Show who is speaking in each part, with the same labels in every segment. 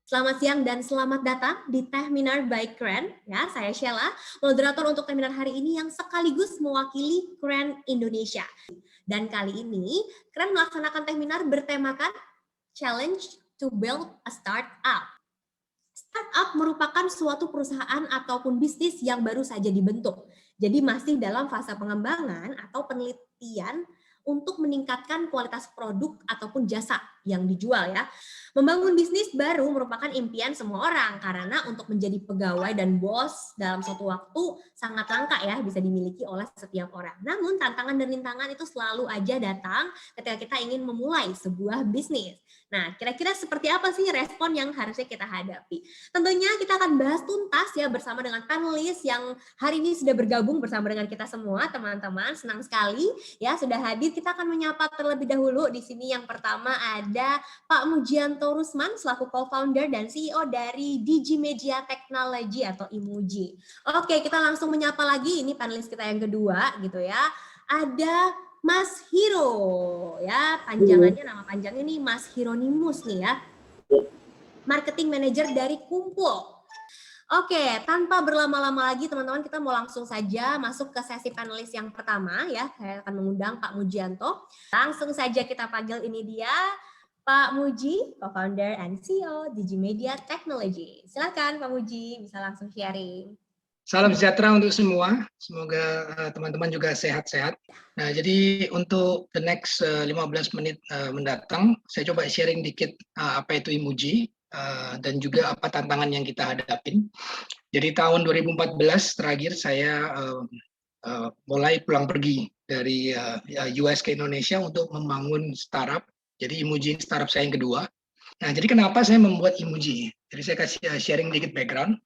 Speaker 1: Selamat siang dan selamat datang di Techminar by Kren. Ya, saya Sheila, moderator untuk Techminar hari ini yang sekaligus mewakili Kren Indonesia. Dan kali ini, Kren melaksanakan Techminar bertemakan Challenge to Build a Startup. Startup merupakan suatu perusahaan ataupun bisnis yang baru saja dibentuk. Jadi masih dalam fase pengembangan atau penelitian untuk meningkatkan kualitas produk ataupun jasa yang dijual ya. Membangun bisnis baru merupakan impian semua orang karena untuk menjadi pegawai dan bos dalam suatu waktu sangat langka ya bisa dimiliki oleh setiap orang. Namun tantangan dan rintangan itu selalu aja datang ketika kita ingin memulai sebuah bisnis. Nah, kira-kira seperti apa sih respon yang harusnya kita hadapi? Tentunya kita akan bahas tuntas ya bersama dengan panelis yang hari ini sudah bergabung bersama dengan kita semua, teman-teman. Senang sekali ya sudah hadir. Kita akan menyapa terlebih dahulu. Di sini yang pertama ada Pak Mujianto Rusman selaku co-founder dan CEO dari Digimedia Technology atau IMUJI. Oke, kita langsung menyapa lagi ini panelis kita yang kedua gitu ya. Ada Mas Hiro ya, panjangannya nama panjangnya nih Mas Hieronymus nih ya. Marketing Manager dari Kumpul. Oke, tanpa berlama-lama lagi teman-teman kita mau langsung saja masuk ke sesi panelis yang pertama ya. Saya akan mengundang Pak Mujianto. Langsung saja kita panggil ini dia Pak Muji, co-founder and CEO Digimedia Technology. Silakan Pak Muji bisa langsung sharing.
Speaker 2: Salam sejahtera untuk semua, semoga teman-teman juga sehat-sehat. Nah, jadi untuk the next 15 menit mendatang, saya coba sharing dikit apa itu IMUJI dan juga apa tantangan yang kita hadapin. Jadi tahun 2014 terakhir saya mulai pulang pergi dari US ke Indonesia untuk membangun startup. Jadi IMUJI startup saya yang kedua. Nah, jadi kenapa saya membuat IMUJI? Jadi saya kasih sharing dikit background.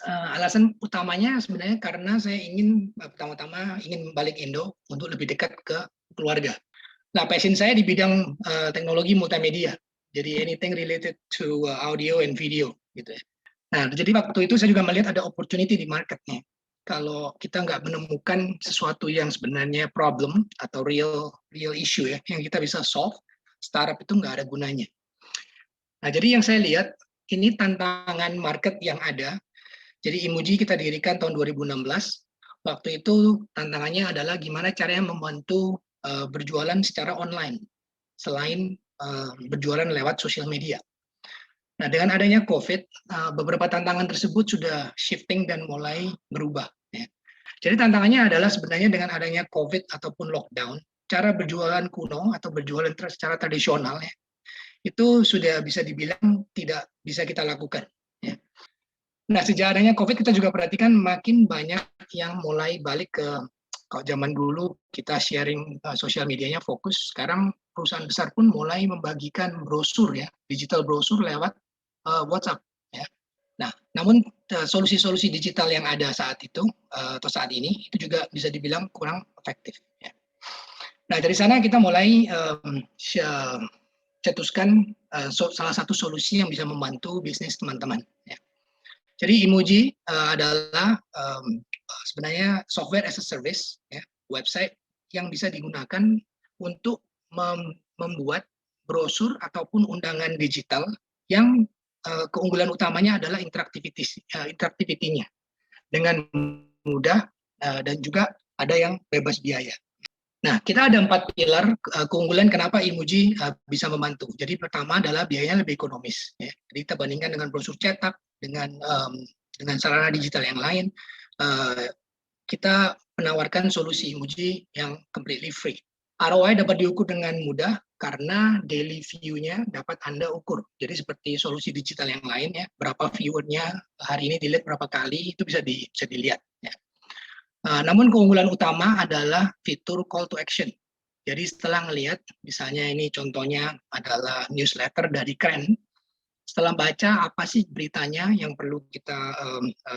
Speaker 2: Alasan utamanya sebenarnya karena saya ingin pertama-tama ingin balik Indo untuk lebih dekat ke keluarga. Nah, passion saya di bidang teknologi multimedia. Jadi anything related to audio and video gitu ya. Nah, jadi waktu itu saya juga melihat ada opportunity di marketnya. Kalau kita nggak menemukan sesuatu yang sebenarnya problem atau real issue ya, yang kita bisa solve, startup itu nggak ada gunanya. Nah, jadi yang saya lihat ini tantangan market yang ada. Jadi IMUJI kita dirikan tahun 2016. Waktu itu tantangannya adalah gimana caranya membantu berjualan secara online selain berjualan lewat sosial media. Nah, dengan adanya COVID, beberapa tantangan tersebut sudah shifting dan mulai berubah. Ya. Jadi tantangannya adalah sebenarnya dengan adanya COVID ataupun lockdown, cara berjualan kuno atau berjualan secara tradisional ya, itu sudah bisa dibilang tidak bisa kita lakukan. Ya. Nah, sejak adanya COVID kita juga perhatikan makin banyak yang mulai balik ke, kalau zaman dulu kita sharing sosial medianya fokus, sekarang perusahaan besar pun mulai membagikan brosur ya, digital brosur lewat WhatsApp. Ya. Nah, namun solusi-solusi digital yang ada saat itu atau saat ini itu juga bisa dibilang kurang efektif. Ya. Nah, dari sana kita mulai cetuskan salah satu solusi yang bisa membantu bisnis teman-teman. Ya. Jadi IMUJI adalah sebenarnya software as a service, ya, website yang bisa digunakan untuk membuat brosur ataupun undangan digital yang keunggulan utamanya adalah interaktivitinya dengan mudah dan juga ada yang bebas biaya. Nah, kita ada 4 pilar keunggulan kenapa IMUJI bisa membantu. Jadi pertama adalah biayanya lebih ekonomis. Ya. Jadi kita bandingkan dengan brosur cetak, dengan sarana digital yang lain, kita menawarkan solusi IMUJI yang completely free. ROI dapat diukur dengan mudah karena daily view-nya dapat Anda ukur. Jadi seperti solusi digital yang lain ya, berapa viewernya hari ini dilihat berapa kali, itu bisa dilihat. Ya. Namun keunggulan utama adalah fitur call to action. Jadi setelah melihat, misalnya ini contohnya adalah newsletter dari Kren, setelah baca apa sih beritanya yang perlu kita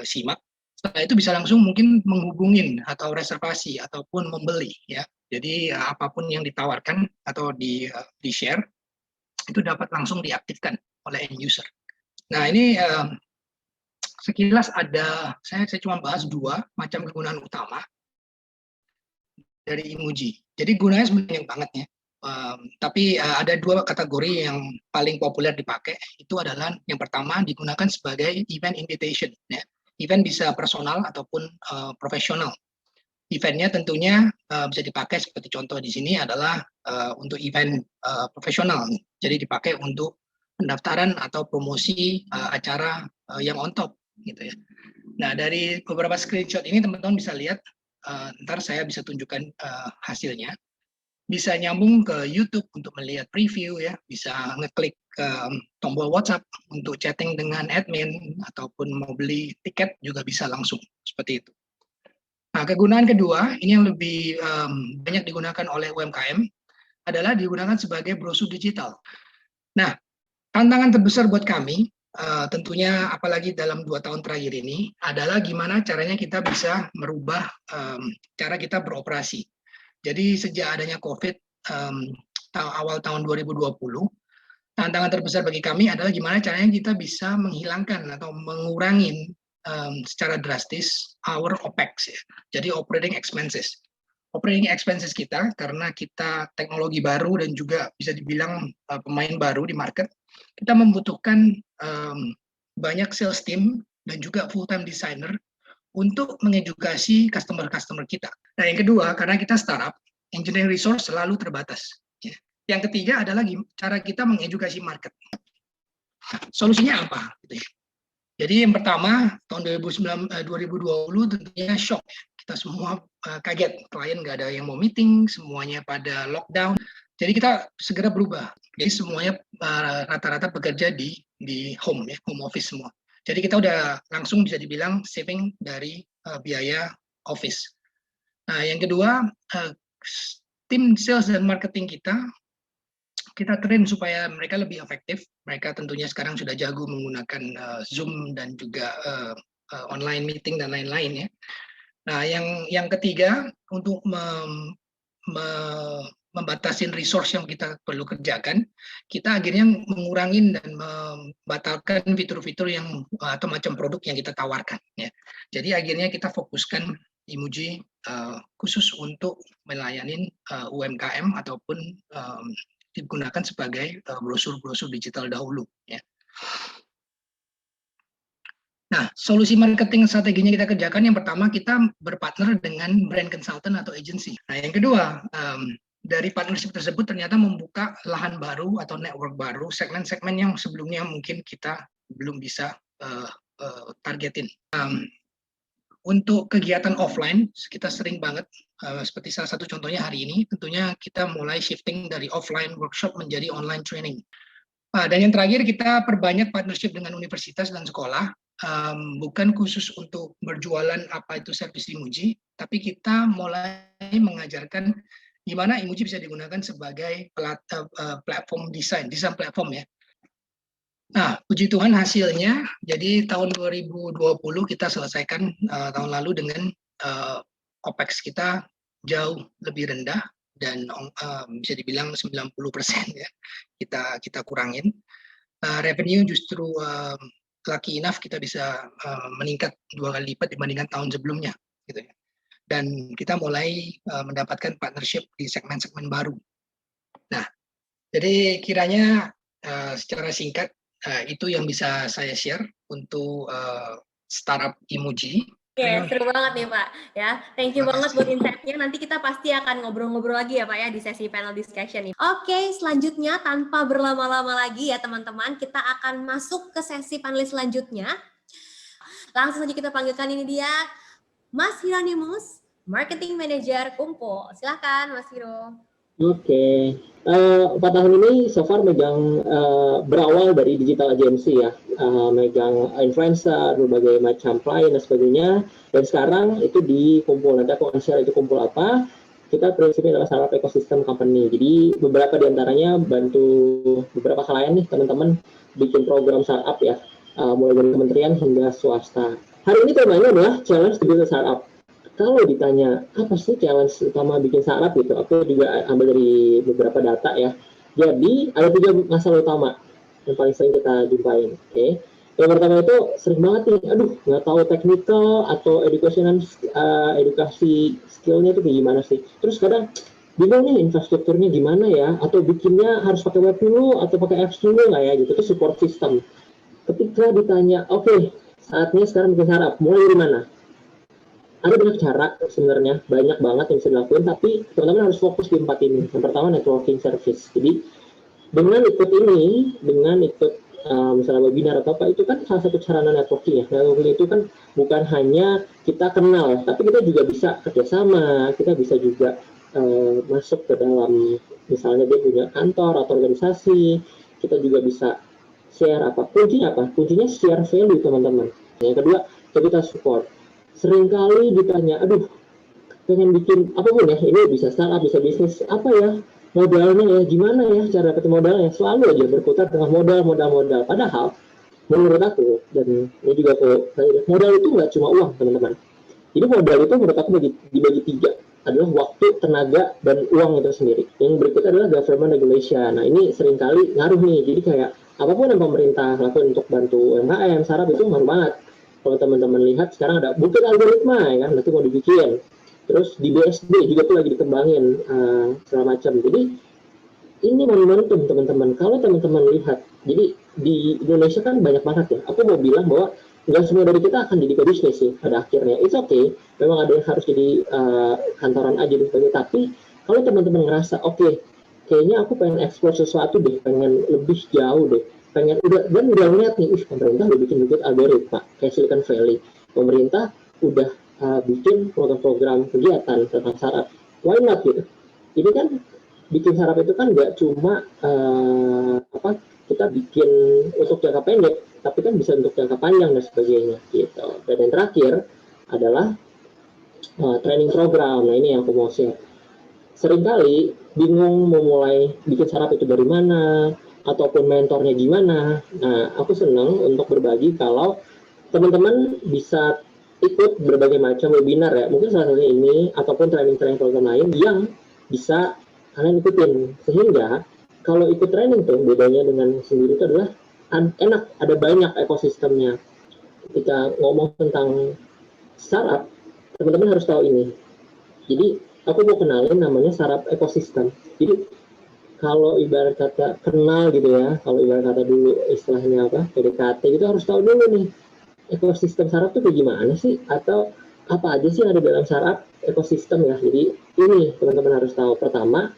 Speaker 2: simak, setelah itu bisa langsung mungkin menghubungin atau reservasi ataupun membeli ya. Jadi apapun yang ditawarkan atau di-share itu dapat langsung diaktifkan oleh end user. Nah ini sekilas ada, saya cuma bahas 2 macam kegunaan utama dari IMUJI. Jadi gunanya sebenarnya banyak banget ya. Tapi ada dua kategori yang paling populer dipakai. Itu adalah yang pertama digunakan sebagai event invitation. Ya. Event bisa personal ataupun profesional. Eventnya tentunya bisa dipakai seperti contoh di sini adalah untuk event profesional. Jadi dipakai untuk pendaftaran atau promosi acara yang on top, gitu ya. Nah, dari beberapa screenshot ini teman-teman bisa lihat. Ntar saya bisa tunjukkan hasilnya. Bisa nyambung ke YouTube untuk melihat preview ya, bisa ngeklik tombol WhatsApp untuk chatting dengan admin ataupun mau beli tiket juga bisa langsung seperti itu. Nah, kegunaan kedua ini yang lebih banyak digunakan oleh UMKM adalah digunakan sebagai brosur digital. Nah, tantangan terbesar buat kami tentunya apalagi dalam 2 tahun terakhir ini adalah gimana caranya kita bisa merubah cara kita beroperasi. Jadi sejak adanya COVID awal tahun 2020, tantangan terbesar bagi kami adalah gimana caranya kita bisa menghilangkan atau mengurangi secara drastis our OPEX, ya. Jadi operating expenses. Operating expenses kita karena kita teknologi baru dan juga bisa dibilang pemain baru di market, kita membutuhkan banyak sales team dan juga full-time designer untuk mengedukasi customer-customer kita. Nah, yang kedua, karena kita startup, engineering resource selalu terbatas. Yang ketiga adalah cara kita mengedukasi market. Nah, solusinya apa? Jadi yang pertama, tahun 2020 tentunya shock. Kita semua kaget, klien nggak ada yang mau meeting, semuanya pada lockdown. Jadi kita segera berubah. Jadi semuanya rata-rata bekerja di home, ya, home office semua. Jadi kita udah langsung bisa dibilang saving dari biaya office. Nah, yang kedua, tim sales dan marketing kita train supaya mereka lebih efektif. Mereka tentunya sekarang sudah jago menggunakan Zoom dan juga online meeting dan lain-lain ya. Nah, yang ketiga untuk membatasin resource yang kita perlu kerjakan, kita akhirnya mengurangi dan membatalkan fitur-fitur yang atau macam produk yang kita tawarkan. Ya. Jadi akhirnya kita fokuskan Imuji khusus untuk melayani UMKM ataupun digunakan sebagai brosur-brosur digital dahulu. Ya. Nah, solusi marketing strateginya kita kerjakan yang pertama kita berpartner dengan brand consultant atau agency. Nah, yang kedua dari partnership tersebut ternyata membuka lahan baru atau network baru, segmen-segmen yang sebelumnya mungkin kita belum bisa targetin. Untuk kegiatan offline, kita sering banget, seperti salah satu contohnya hari ini, tentunya kita mulai shifting dari offline workshop menjadi online training. Dan yang terakhir, kita perbanyak partnership dengan universitas dan sekolah, bukan khusus untuk berjualan apa itu servis Imuji, tapi kita mulai mengajarkan gimana Imuji bisa digunakan sebagai platform desain platform ya. Nah, puji Tuhan hasilnya, jadi tahun 2020 kita selesaikan tahun lalu dengan OPEX kita jauh lebih rendah dan bisa dibilang 90% ya kita kurangin. Revenue justru lucky enough kita bisa meningkat 2 kali lipat dibandingkan tahun sebelumnya, gitu ya. Dan kita mulai mendapatkan partnership di segmen-segmen baru. Nah, jadi kiranya secara singkat itu yang bisa saya share untuk startup Imuji.
Speaker 1: Oke, seru banget nih Pak. Ya, thank you banget buat insight-nya. Nanti kita pasti akan ngobrol-ngobrol lagi ya Pak ya di sesi panel discussion ini. Oke, selanjutnya tanpa berlama-lama lagi ya teman-teman, kita akan masuk ke sesi panelis selanjutnya. Langsung saja kita panggilkan ini dia, Mas Hieronymus, Marketing Manager Kumpul. Silakan Mas Hiro.
Speaker 3: Oke, 4 tahun ini so far megang berawal dari digital agency ya, megang influencer, berbagai macam klien dan sebagainya, dan sekarang itu di Kumpul. Nanti aku akan share itu Kumpul apa. Kita prinsipnya adalah startup ecosystem company, jadi beberapa diantaranya bantu beberapa klien nih teman-teman bikin program startup ya, mulai dari kementerian hingga swasta. Hari ini temanya adalah challenge digital startup. Kalau ditanya apa sih challenge utama bikin startup gitu, aku juga ambil dari beberapa data ya. Jadi ada 3 masalah utama yang paling sering kita jumpain. Oke. Yang pertama itu sering banget nih, aduh nggak tahu technical atau edukasi skillnya itu kayak gimana sih. Terus kadang bingung nih infrastrukturnya gimana ya, atau bikinnya harus pakai web dulu atau pakai apps dulu nggak ya gitu, itu support system. Ketika ditanya, oke, saatnya sekarang bikin startup, mulai dari mana? Ada banyak cara sebenarnya, banyak banget yang bisa dilakukan, tapi teman-teman harus fokus di 4 ini. Yang pertama networking service. Jadi dengan ikut misalnya webinar atau apa, itu kan salah satu sarana networking ya. Networking itu kan bukan hanya kita kenal, tapi kita juga bisa kerjasama, kita bisa juga masuk ke dalam, misalnya dia punya kantor atau organisasi, kita juga bisa share apa. Kuncinya apa? Kuncinya share value teman-teman. Yang kedua, kita support. Seringkali ditanya, aduh, pengen bikin apapun ya, ini bisa startup, bisa bisnis, apa ya, modalnya ya, gimana ya cara dapetin modalnya, selalu aja berputar tengah modal. Padahal, menurut aku, dan ini juga aku, modal itu nggak cuma uang, teman-teman. Jadi modal itu menurut aku dibagi 3, adalah waktu, tenaga, dan uang itu sendiri. Yang berikut adalah government regulation. Nah, ini seringkali ngaruh nih, jadi kayak apapun yang pemerintah lakukan untuk bantu UMKM, startup itu ngaruh banget. Kalau teman-teman lihat sekarang ada bukit algoritma ya kan, nanti mau dibikin. Terus di BSD juga tuh lagi dikembangin segala macam. Jadi ini momentum teman-teman. Kalau teman-teman lihat, jadi di Indonesia kan banyak banget ya. Aku mau bilang bahwa nggak semua dari kita akan jadi bisnis sih pada akhirnya. It's okay. Memang ada yang harus jadi kantoran aja dan sebagainya. Tapi kalau teman-teman ngerasa oke, kayaknya aku pengen eksplor sesuatu deh, pengen lebih jauh deh, udah ngeliat nih, pemerintah udah bikin bukit algoritma kayak Silicon Valley, pemerintah udah bikin program-program kegiatan tentang startup, why not gitu. Ini kan bikin startup itu kan nggak cuma kita bikin untuk jangka pendek, tapi kan bisa untuk jangka panjang dan sebagainya gitu. Dan yang terakhir adalah training program. Nah, ini yang aku mau share. Seringkali bingung mau mulai bikin startup itu dari mana, ataupun mentornya gimana. Nah, aku senang untuk berbagi kalau teman-teman bisa ikut berbagai macam webinar ya, mungkin salah satunya ini, ataupun training program lain yang bisa kalian ikutin. Sehingga kalau ikut training tuh, bedanya dengan sendiri itu adalah enak, ada banyak ekosistemnya. Ketika ngomong tentang startup, teman-teman harus tahu ini. Jadi, aku mau kenalin namanya startup ekosistem. Jadi, kalau ibarat kata kenal gitu ya, kalau ibarat kata dulu istilahnya apa, PDKT gitu, harus tahu dulu nih ekosistem startup itu kayak gimana sih, atau apa aja sih yang ada dalam startup ekosistem ya. Jadi ini teman-teman harus tahu. Pertama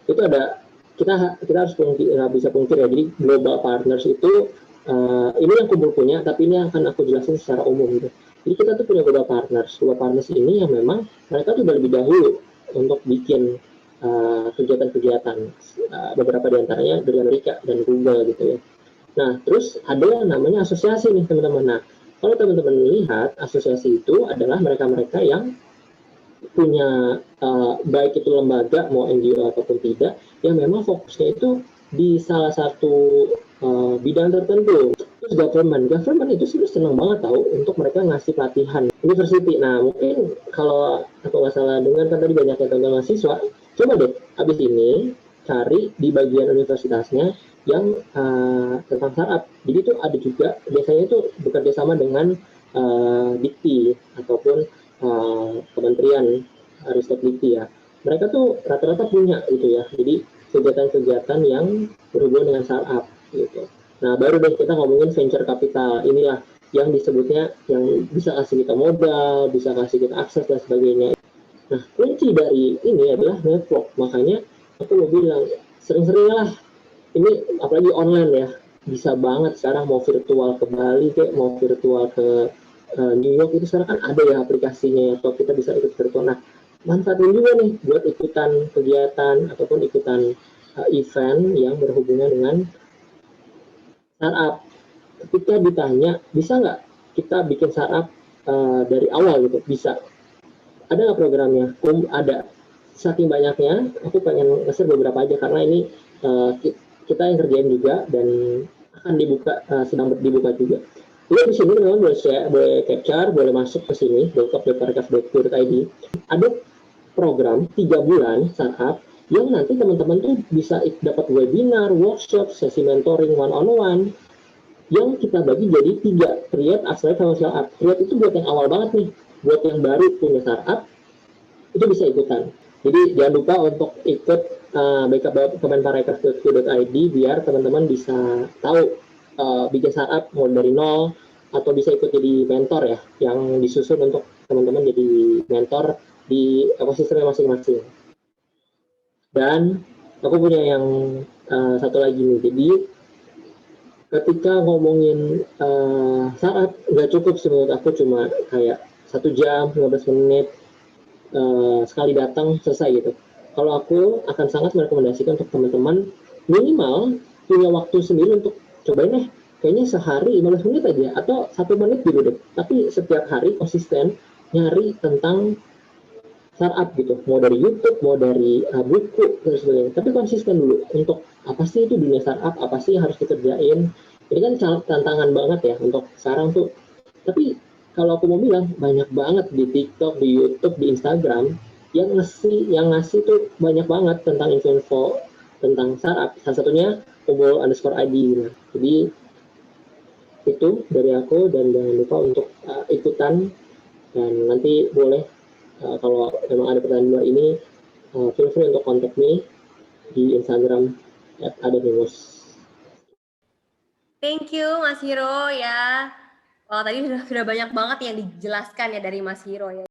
Speaker 3: itu ada, kita harus bisa pungkir ya, jadi global partners itu ini yang kumpul punya, tapi ini akan aku jelasin secara umum gitu. Jadi kita tuh punya global partners ini yang memang mereka tuh udah lebih dahulu untuk bikin kegiatan-kegiatan, beberapa diantaranya dari Amerika dan Google gitu ya. Nah, terus ada yang namanya asosiasi nih teman-teman. Nah, kalau teman-teman lihat, asosiasi itu adalah mereka-mereka yang punya baik itu lembaga, mau NGO ataupun tidak, yang memang fokusnya itu di salah satu bidang tertentu. Terus government itu sebenarnya senang banget tahu untuk mereka ngasih pelatihan university. Nah, mungkin kalau aku nggak salah dengar kan tadi banyak yang tentang mahasiswa, coba deh abis ini cari di bagian universitasnya yang tentang startup. Jadi itu ada juga, biasanya itu bekerja sama dengan Dikti ataupun Kementerian Ristek Dikti ya. Mereka tuh rata-rata punya gitu ya. Jadi kegiatan-kegiatan yang berhubungan dengan startup gitu. Nah, baru deh kita ngomongin venture capital. Inilah yang disebutnya yang bisa kasih kita modal, bisa kasih kita akses dan sebagainya. Nah, kunci dari ini adalah network. Makanya aku mau bilang, sering-sering lah. Ini apalagi online ya, bisa banget sekarang mau virtual ke Bali kayak mau virtual ke New York, itu sekarang kan ada ya aplikasinya, atau kita bisa ikut virtual. Nah, manfaatin juga nih buat ikutan kegiatan ataupun ikutan event yang berhubungan dengan startup. Ketika ditanya, bisa nggak kita bikin startup dari awal gitu? Bisa. Ada nggak programnya? Ada. Saking banyaknya, aku pengen nge-share beberapa aja, karena ini kita yang kerjain juga, dan akan dibuka, sedang dibuka juga. Jadi di sini teman-teman boleh capture, boleh masuk ke sini, .co.id. Ada program 3 bulan startup, yang nanti teman-teman tuh bisa dapat webinar, workshop, sesi mentoring one-on-one, yang kita bagi jadi 3, Create, Accelerate, sama Scale Up. Create itu buat yang awal banget nih, buat yang baru punya startup, itu bisa ikutan. Jadi jangan lupa untuk ikut backup.kemenparekraf.co.id biar teman-teman bisa tahu bikin startup mulai dari nol, atau bisa ikut jadi mentor ya, yang disusun untuk teman-teman jadi mentor di ekosistemnya masing-masing. Dan aku punya yang satu lagi nih, jadi ketika ngomongin startup nggak cukup sih menurut aku cuma kayak 1 jam 15 menit sekali datang selesai gitu. Kalau aku akan sangat merekomendasikan untuk teman-teman minimal punya waktu sendiri untuk cobain deh, kayaknya sehari 15 menit aja atau 1 menit dulu deh, tapi setiap hari konsisten nyari tentang startup gitu, mau dari YouTube, mau dari buku dan sebagainya, tapi konsisten dulu untuk apa sih itu dunia startup, apa sih yang harus dikerjain. Ini kan tantangan banget ya untuk sekarang tuh, tapi kalau aku mau bilang banyak banget di TikTok, di YouTube, di Instagram yang ngasih tuh banyak banget tentang info tentang startup. Salah satunya Umbul_ID. Nah, jadi itu dari aku, dan jangan lupa untuk ikutan, dan nanti boleh kalau memang ada pertanyaan di luar ini feel free untuk kontak me di Instagram @adanemus.
Speaker 1: Thank you Mas Hiro ya. Wah, tadi sudah banyak banget yang dijelaskan ya dari Mas Hiro ya.